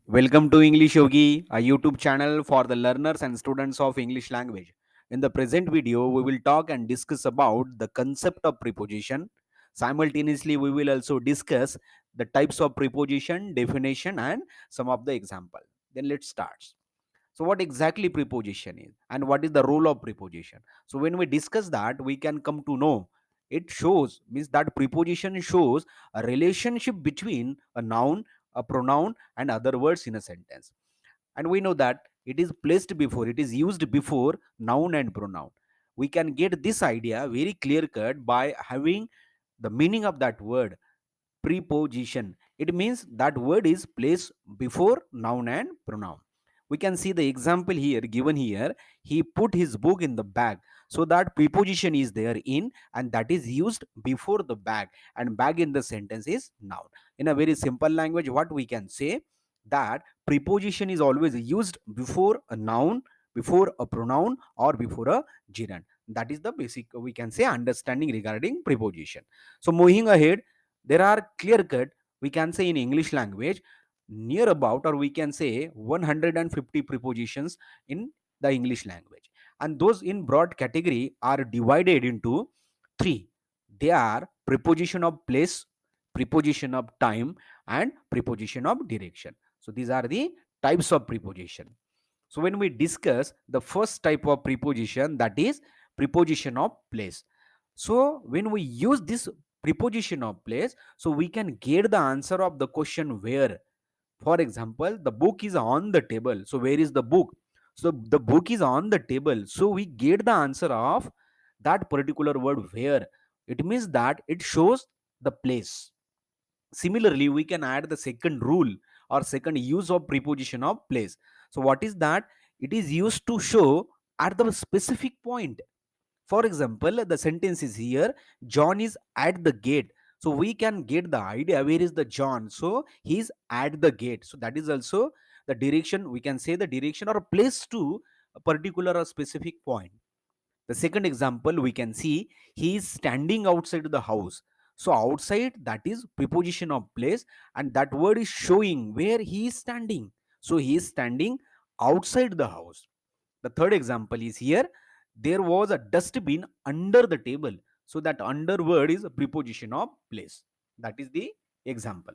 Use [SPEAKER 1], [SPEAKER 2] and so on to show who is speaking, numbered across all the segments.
[SPEAKER 1] Welcome to English Yogi, a YouTube channel for the learners and students of English language. In the present video, we will talk and discuss about the concept of preposition. Simultaneously, we will also discuss the types of preposition, definition, and some of the example. Then let's start. So what exactly preposition is and what is the role of preposition? So when we discuss that, we can come to know it shows means that preposition shows a relationship between a noun, a pronoun, and other words in a sentence. And we know that it is placed before, it is used before noun and pronoun. We can get this idea very clear cut by having the meaning of that word preposition. It means that word is placed before noun and pronoun. We can see the example here given here. He put his book in the bag. So that preposition is there in, and that is used before the bag, and bag in the sentence is noun. In a very simple language, what we can say, that preposition is always used before a noun, before a pronoun, or before a gerund. That is the basic, we can say, understanding regarding preposition. So moving ahead, there are clear cut, we can say, in English language, near about, or we can say, 150 prepositions in the English language, and those in broad category are divided into three. They are preposition of place, preposition of time, and preposition of direction. So these are the types of preposition. So when we discuss the first type of preposition, that is preposition of place. So when we use this preposition of place, so we can get the answer of the question where. For example, the book is on the table. So where is the book? So the book is on the table. So we get the answer of that particular word where. It means that it shows the place. Similarly, we can add the second rule or second use of preposition of place. So what is that? It is used to show at the specific point. For example, the sentence is here, John is at the gate. So we can get the idea where is the John. So he's at the gate. So that is also the direction, we can say the direction or a place to a particular or specific point. The second example, we can see he is standing outside the house. So outside, that is preposition of place, and that word is showing where he is standing. So he is standing outside the house. The third example is here, there was a dustbin under the table. So that under word is a preposition of place. That is the example.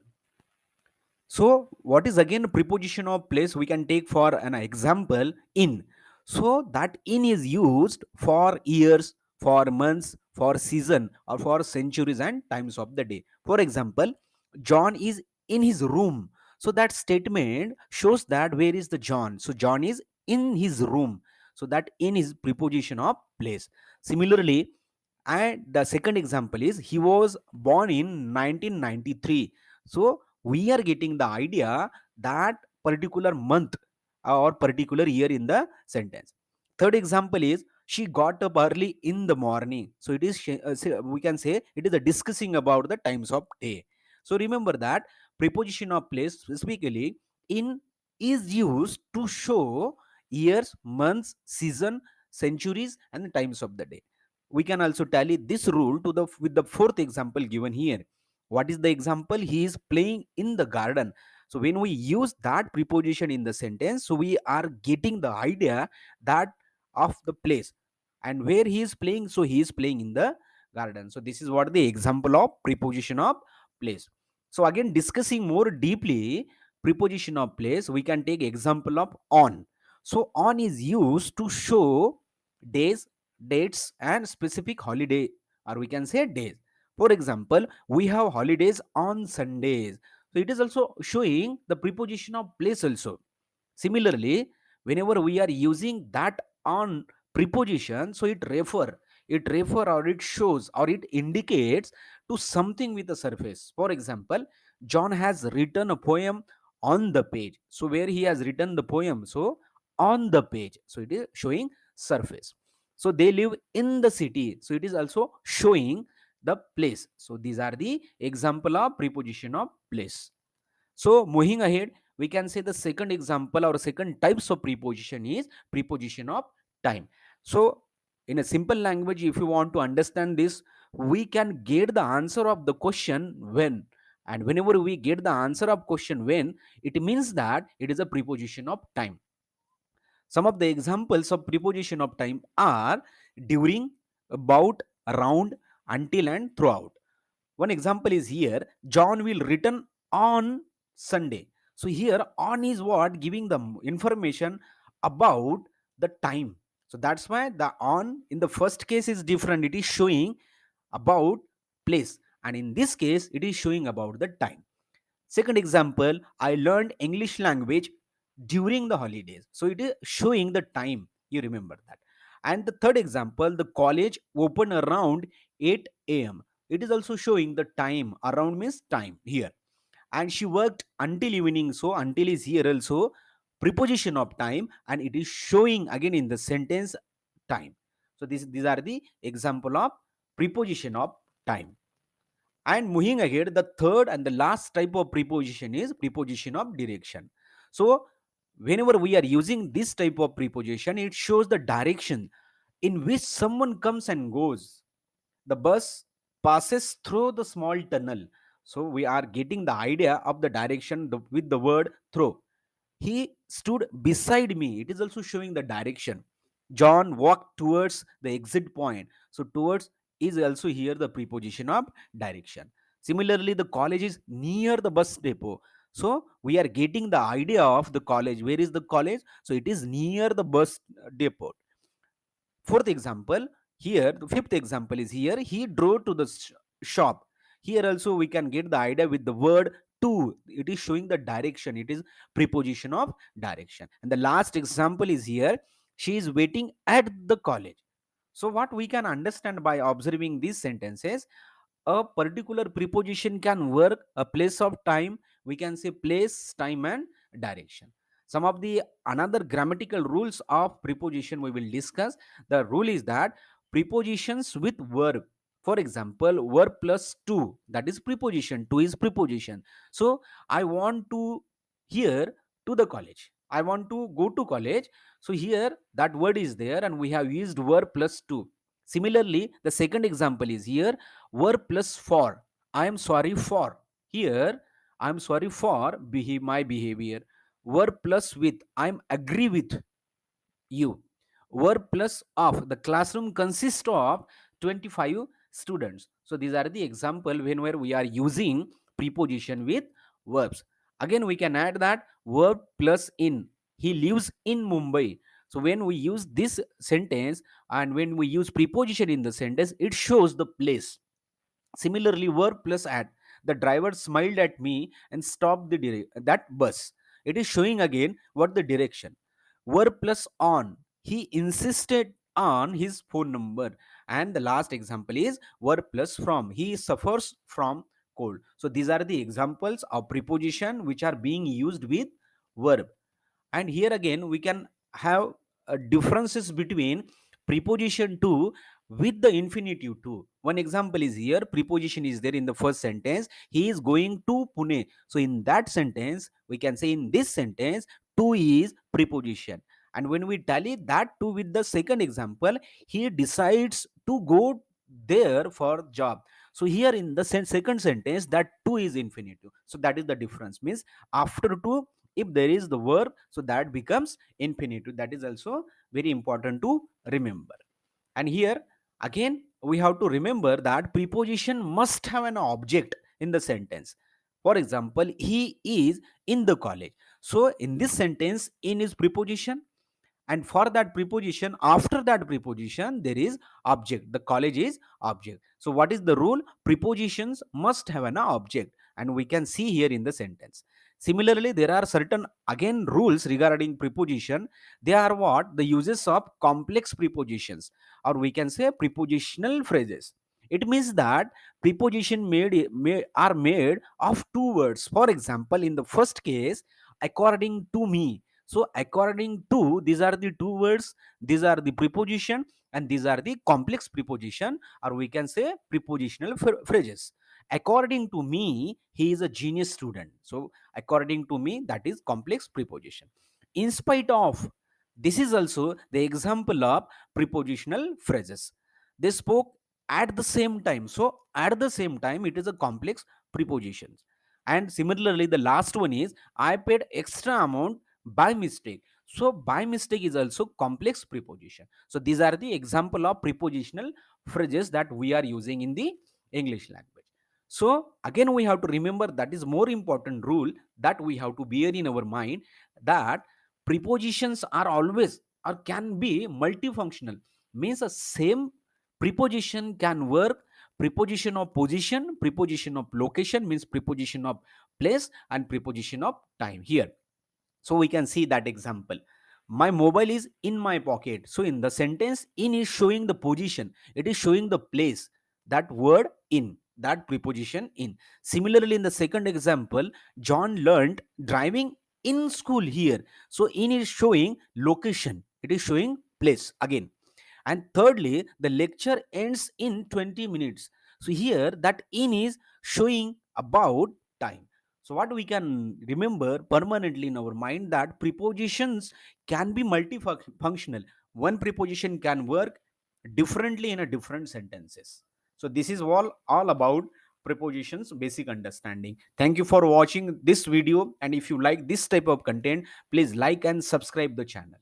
[SPEAKER 1] So what is again preposition of place? We can take for an example in. So that in is used for years, for months, for season, or for centuries and times of the day. For example, John is in his room. So that statement shows that where is the John. So John is in his room. So that in is preposition of place. Similarly, and the second example is he was born in 1993. So we are getting the idea that particular month or particular year in the sentence. Third example is she got up early in the morning. So it is we can say it is a discussing about the times of day. So remember that preposition of place specifically in is used to show years, months, season, centuries, and the times of the day. We can also tally this rule to the with the fourth example given here. What is the example? He is playing in the garden. So when we use that preposition in the sentence, so we are getting the idea that of the place and where he is playing. So he is playing in the garden. So this is what the example of preposition of place. So again, discussing more deeply preposition of place, we can take example of on. So on is used to show days, dates, and specific holiday, or we can say days. For example, we have holidays on Sundays. So it is also showing the preposition of place also. Similarly, whenever we are using that on preposition, so it refer or it shows or it indicates to something with a surface. For example, John has written a poem on the page. So where he has written the poem, so on the page, so it is showing surface. So they live in the city, so it is also showing the place. So these are the example of preposition of place. So moving ahead, we can say the second example or second types of preposition is preposition of time. So in a simple language, if you want to understand this, we can get the answer of the question when, And whenever we get the answer of question when, it means that it is a preposition of time. Some of the examples of preposition of time are during, about, around, until, and throughout. One example is here: John will return on Sunday. So here on is what giving the information about the time. So that's why the on in the first case is different. It is showing about place, and in this case it is showing about the time. Second example, I learned English language during the holidays. So it is showing the time. You remember that. And the third example, the college opened around 8 a.m. It is also showing the time. Around means time here. And she worked until evening. So until is here also preposition of time, and it is showing again in the sentence time. So these are the example of preposition of time. And moving ahead, the third and the last type of preposition is preposition of direction. So whenever we are using this type of preposition, it shows the direction in which someone comes and goes. The bus passes through the small tunnel. So we are getting the idea of the direction with the word through. He stood beside me. It is also showing the direction. John walked towards the exit point. So towards is also here the preposition of direction. Similarly, the college is near the bus depot. So we are getting the idea of the college. Where is the college? So it is near the bus depot. Fourth example, here the fifth example is here: he drove to the shop. Here also we can get the idea with the word to. It is showing the direction. It is preposition of direction. And the last example is here: she is waiting at the college. So what we can understand by observing these sentences, a particular preposition can work a place of time. We can say place, time, and direction. Some of the another grammatical rules of preposition we will discuss. The rule is that prepositions with verb, for example, verb plus to, that is preposition. To is preposition. So I want to here to the college, I want to go to college. So here that word is there and we have used verb plus to. Similarly, the second example is here: verb plus for. I am sorry for. Here, I am sorry for my behavior. Verb plus with. I am agree with you. Verb plus of. The classroom consists of 25 students. So these are the example whenever we are using preposition with verbs. Again, we can add that verb plus in. He lives in Mumbai. So when we use this sentence and when we use preposition in the sentence, it shows the place. Similarly, verb plus at. The driver smiled at me and stopped that bus. It is showing again what the direction. Verb plus on. He insisted on his phone number. And the last example is verb plus from. He suffers from cold. So these are the examples of preposition which are being used with verb. And here again we can have differences between preposition to with the infinitive to. One example is here: preposition is there in the first sentence, he is going to Pune. So in that sentence we can say, in this sentence, to is preposition. And when we tally that to with the second example, he decides to go there for job. So here in the second sentence, that to is infinitive. So that is the difference. Means after to, if there is the verb, so that becomes infinitive. That is also very important to remember. And here again we have to remember that preposition must have an object in the sentence. For example, he is in the college. So in this sentence, in is preposition, and for that preposition, after that preposition, there is object. The college is object. So what is the rule? Prepositions must have an object, and we can see here in the sentence. Similarly, there are certain again rules regarding preposition. They are what? The uses of complex prepositions, or we can say prepositional phrases. It means that preposition are made of two words. For example, in the first case, according to me. So according to, these are the two words, these are the preposition, and these are the complex preposition, or we can say prepositional phrases. According to me, he is a genius student. So according to me, that is complex preposition. In spite of, this is also the example of prepositional phrases. They spoke at the same time. So at the same time, it is a complex preposition. And similarly, the last one is I paid extra amount by mistake. So by mistake is also complex preposition. So these are the example of prepositional phrases that we are using in the English language. So again, we have to remember that is more important rule that we have to bear in our mind, that prepositions are always or can be multifunctional. Means a same preposition can work preposition of position, preposition of location, means preposition of place, and preposition of time here. So we can see that example. My mobile is in my pocket. So in the sentence, in is showing the position, it is showing the place. That word in, that preposition in. Similarly, in the second example, John learned driving in school here. So in is showing location, it is showing place again. And thirdly, the lecture ends in 20 minutes. So here that in is showing about time. So what we can remember permanently in our mind, that prepositions can be multifunctional. One preposition can work differently in a different sentences. So this is all about prepositions basic understanding. Thank you for watching this video, and if you like this type of content, please like and subscribe the channel.